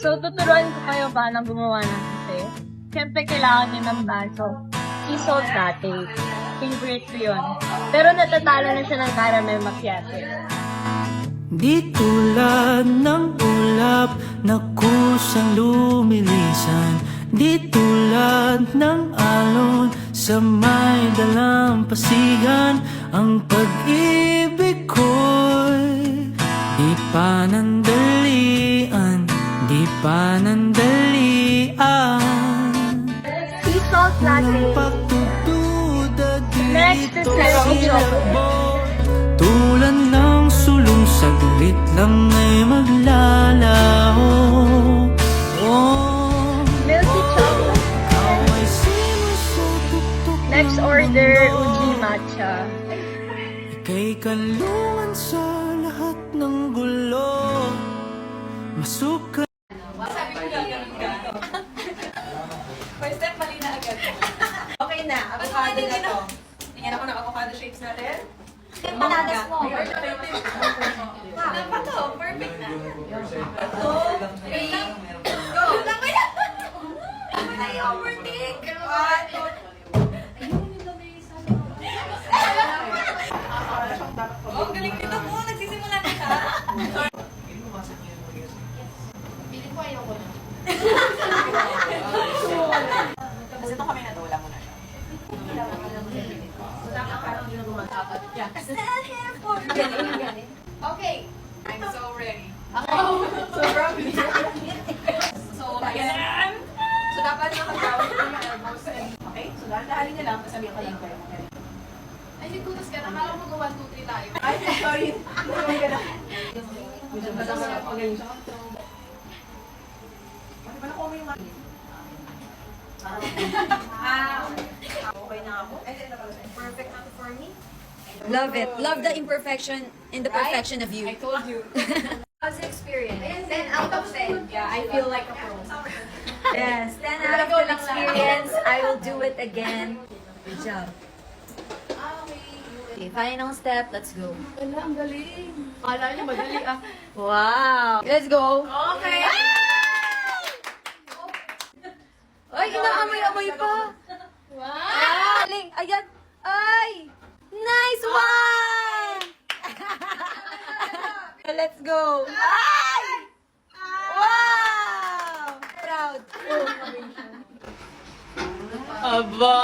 So, tuturuan ko kayo paano gumawa ng kape. Siyempre, kailangan nyo ng baso. Sea salt latte. Favorite ko yun. Pero natatalo na siya ng caramel macchiato. Di tulad ng ulap na kusang lumilisan, di tulad ng alon sa may dalampasigan. Ang pag-ibig ko'y di panandalian, di panandalian. Sea salt latte. Pagtutuda Next is dito Milky silabot, tulad ng sulong saglit lang ay maglalaho. Oh, Milky chocolate. away sinusutok-tok Next ng order, mundo. uji matcha. Ika'y kalungan sa lahat ng gulo. Masuka. Sabi ko gagawin ka. First step, mali na agad. Okay na, avocado na to. Tingnan ako ng avocado shapes natin. Panadas mo. Perfect na. Ito, three, go! Lang ba yan? Ay, overthink! Oh, galing nito po. Nagsisimula na siya. Piling ko ayoko na. Kasi ito kami natula mo na siya. Okay, I'm so ready. So ready. So, ayan. So, dapat nakagawin ko yung elbows and, okay? So, dahan-dahanin niya lang, sabihin ko lang kayo. Ay, nagkutas ka na. Kala ko mag 1, 2, 3 tayo. Ay, sorry. Sorry ka na. Medyo masama na ako ngayon. Ano ba na ko may okay na ako. Perfect na to for me. Love it. Love the imperfection and the perfection of you. I told you. How's the experience? 10 out of 10. Yeah, I feel like a pro. Yes, 10 out of 10 experience. I will do it again. Good job. Okay, final step. Let's go. Wala, ang galing. Kala niya madali ah. Wow. Let's go. Okay. Ay, inaamoy-amoy pa. Wow! Galing. Ayan. Ay! Nice one! Let's go. Ay! Wow! Proud. Aba!